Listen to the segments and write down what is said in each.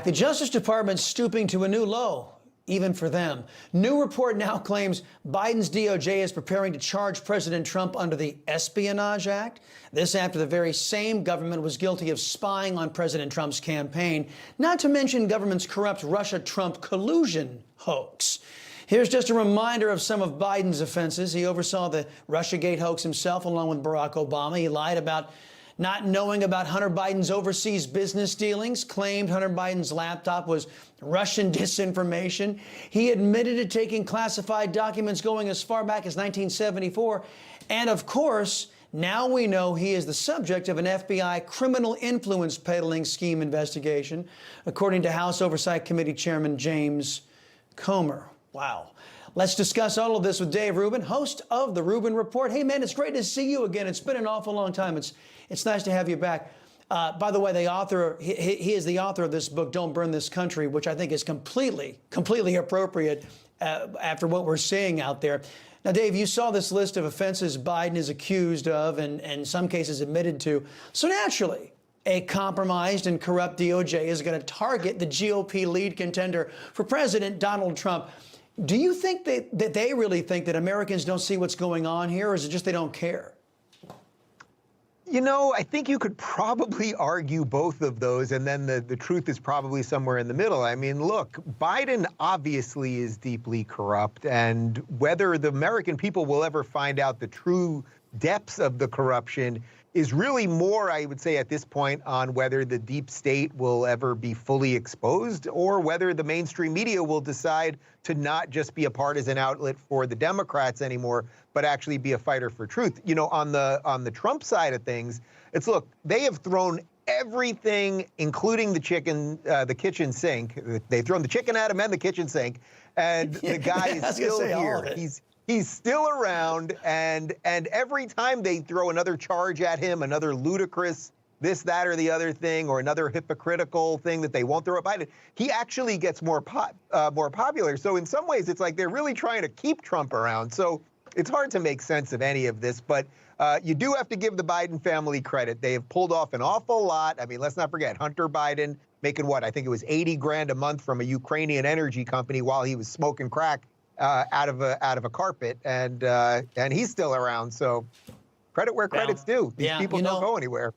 The Justice Department stooping to a new low, even for them. New report now claims Biden's DOJ is preparing to charge President Trump under the Espionage Act. This after the very same government was guilty of spying on President Trump's campaign, not to mention government's corrupt Russia-Trump collusion hoax. Here's just a reminder of some of Biden's offenses. He oversaw the Russiagate hoax himself, along with Barack Obama. He lied about not knowing about Hunter Biden's overseas business dealings, claimed Hunter Biden's laptop was Russian disinformation. He admitted to taking classified documents going as far back as 1974. And of course, now we know he is the subject of an FBI criminal influence peddling scheme investigation, according to House Oversight Committee Chairman James Comer. Wow. Let's discuss all of this with Dave Rubin, host of The Rubin Report. Hey, man, it's great to see you again. It's been an awful long time. It's nice to have you back. By the way, the author, he is the author of this book, Don't Burn This Country, which I think is completely appropriate after what we're seeing out there. Now, Dave, you saw this list of offenses Biden is accused of and in some cases admitted to. So naturally, a compromised and corrupt DOJ is going to target the GOP lead contender for President, Donald Trump. Do you think that they really think that Americans don't see what's going on here, or is it just they don't care? You know, I think you could probably argue both of those, and then the truth is probably somewhere in the middle. I mean, look, Biden obviously is deeply corrupt, and whether the American people will ever find out the true depths of the corruption is really more, I would say, at this point on whether the deep state will ever be fully exposed or whether the mainstream media will decide to not just be a partisan outlet for the Democrats anymore, but actually be a fighter for truth. You know, on the Trump side of things, it's, look, they have thrown everything, including the kitchen sink. They've thrown the chicken at him and the kitchen sink, and the guy is still here. He's still around, and every time they throw another charge at him, another ludicrous this, that, or the other thing, or another hypocritical thing that they won't throw at Biden, he actually gets more popular. So in some ways, it's like they're really trying to keep Trump around. So it's hard to make sense of any of this, but you do have to give the Biden family credit. They have pulled off an awful lot. I mean, let's not forget Hunter Biden making what? I think it was 80 grand a month from a Ukrainian energy company while he was smoking crack out of a carpet, and he's still around. So credit where credit's due. These people don't go anywhere.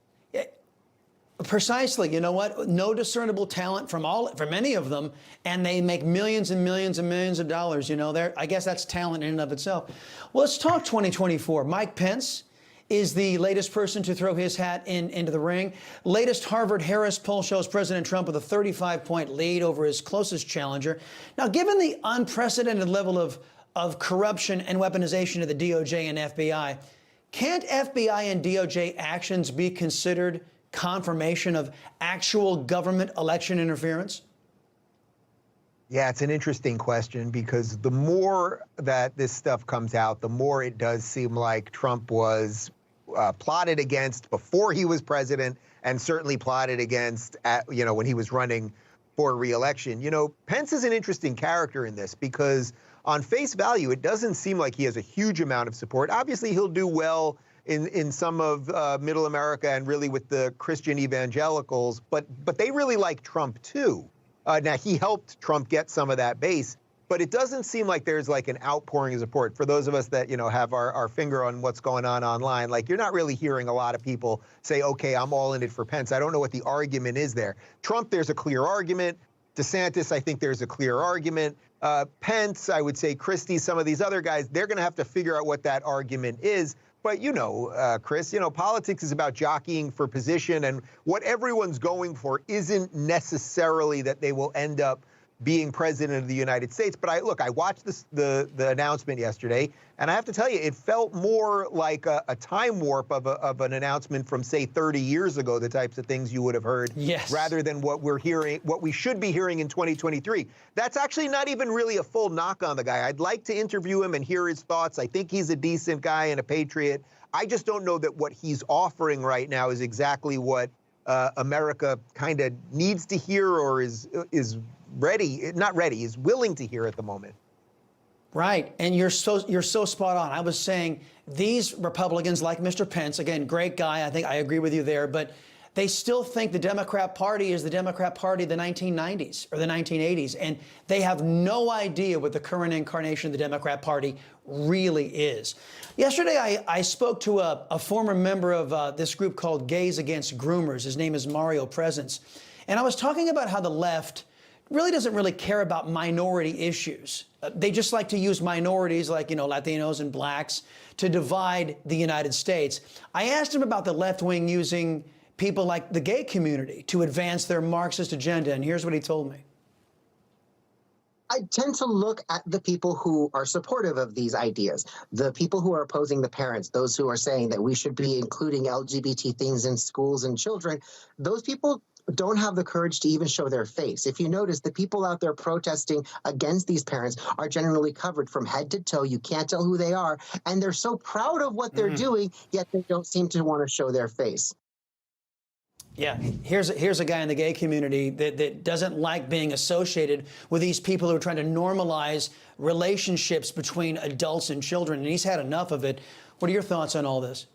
Precisely. You know what? No discernible talent from any of them, and they make millions and millions and millions of dollars. You know, I guess that's talent in and of itself. Well, let's talk 2024. Mike Pence is the latest person to throw his hat into the ring. Latest Harvard-Harris poll shows President Trump with a 35-point lead over his closest challenger. Now, given the unprecedented level of corruption and weaponization of the DOJ and FBI, can't FBI and DOJ actions be considered confirmation of actual government election interference? Yeah, it's an interesting question, because the more that this stuff comes out, the more it does seem like Trump was plotted against before he was president, and certainly plotted against when he was running for re-election. You know, Pence is an interesting character in this, because on face value, it doesn't seem like he has a huge amount of support. Obviously, he'll do well in some of middle America and really with the Christian evangelicals, but they really like Trump too. Now, he helped Trump get some of that base, but it doesn't seem like there's like an outpouring of support. For those of us that, have our finger on what's going on online, like, you're not really hearing a lot of people say, okay, I'm all in it for Pence. I don't know what the argument is there. Trump, there's a clear argument. DeSantis, I think there's a clear argument. Pence, I would say Christie, some of these other guys, they're going to have to figure out what that argument is. But, Chris, politics is about jockeying for position, and what everyone's going for isn't necessarily that they will end up being president of the United States. But I watched the announcement yesterday, and I have to tell you, it felt more like a time warp of an announcement from, say, 30 years ago, the types of things you would have heard, rather than what we're hearing, what we should be hearing in 2023. That's actually not even really a full knock on the guy. I'd like to interview him and hear his thoughts. I think he's a decent guy and a patriot. I just don't know that what he's offering right now is exactly what America kind of needs to hear, or is not ready, is willing to hear at the moment. Right, and you're so spot on. I was saying these Republicans, like Mr. Pence, again, great guy. I think I agree with you there, but they still think the Democrat Party is the Democrat Party of the 1990s or the 1980s, and they have no idea what the current incarnation of the Democrat Party really is. Yesterday, I spoke to a former member of this group called Gays Against Groomers. His name is Mario Presence. And I was talking about how the left really doesn't really care about minority issues. They just like to use minorities like, Latinos and blacks to divide the United States. I asked him about the left wing using people like the gay community to advance their Marxist agenda, and here's what he told me. I tend to look at the people who are supportive of these ideas, the people who are opposing the parents, those who are saying that we should be including LGBT things in schools and children. Those people don't have the courage to even show their face. If you notice, the people out there protesting against these parents are generally covered from head to toe. You can't tell who they are, and they're so proud of what they're doing, yet they don't seem to want to show their face. Yeah, here's a guy in the gay community that doesn't like being associated with these people who are trying to normalize relationships between adults and children, and he's had enough of it. What are your thoughts on all this?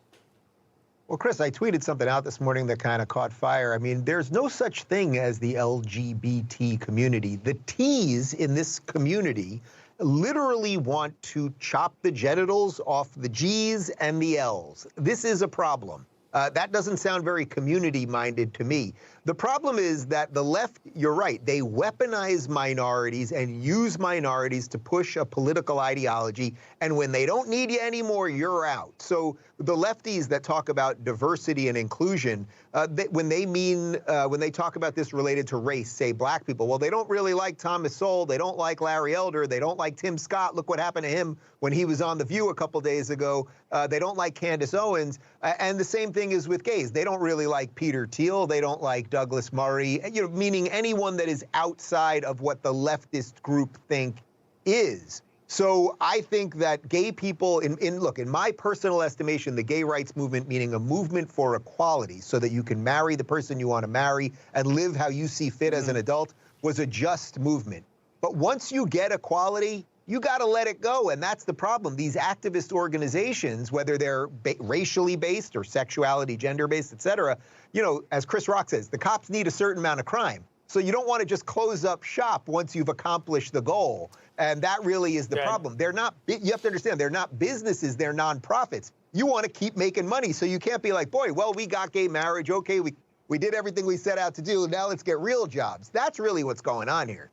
Well, Chris, I tweeted something out this morning that kind of caught fire. I mean, there's no such thing as the LGBT community. The T's in this community literally want to chop the genitals off the G's and the L's. This is a problem. That doesn't sound very community-minded to me. The problem is that the left, you're right, they weaponize minorities and use minorities to push a political ideology, and when they don't need you anymore, you're out. So the lefties that talk about diversity and inclusion, when they talk about this related to race, say black people, well, they don't really like Thomas Sowell, they don't like Larry Elder, they don't like Tim Scott. Look what happened to him when he was on The View a couple days ago. They don't like Candace Owens, and the same thing is with gays. They don't really like Peter Thiel, they don't like Douglas Murray, meaning anyone that is outside of what the leftist group think is. So I think that gay people, in my personal estimation, the gay rights movement, meaning a movement for equality so that you can marry the person you want to marry and live how you see fit as an adult, was a just movement. But once you get equality, you got to let it go. And that's the problem. These activist organizations, whether they're racially based or sexuality, gender based, et cetera, as Chris Rock says, the cops need a certain amount of crime. So you don't want to just close up shop once you've accomplished the goal. And that really is the problem. They're not, you have to understand, they're not businesses, they're nonprofits. You want to keep making money. So you can't be like, boy, well, we got gay marriage. Okay, we did everything we set out to do. Now let's get real jobs. That's really what's going on here.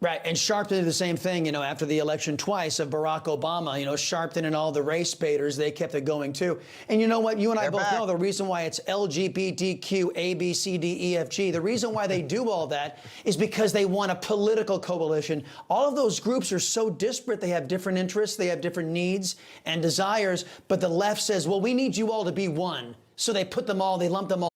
Right, and Sharpton did the same thing, after the election twice of Barack Obama. Sharpton and all the race baiters, they kept it going too. And you know what? You and I both know the reason why it's LGBTQ, A, B, C, D, E, F, G. The reason why they do all that is because they want a political coalition. All of those groups are so disparate. They have different interests. They have different needs and desires. But the left says, well, we need you all to be one. So they lump them all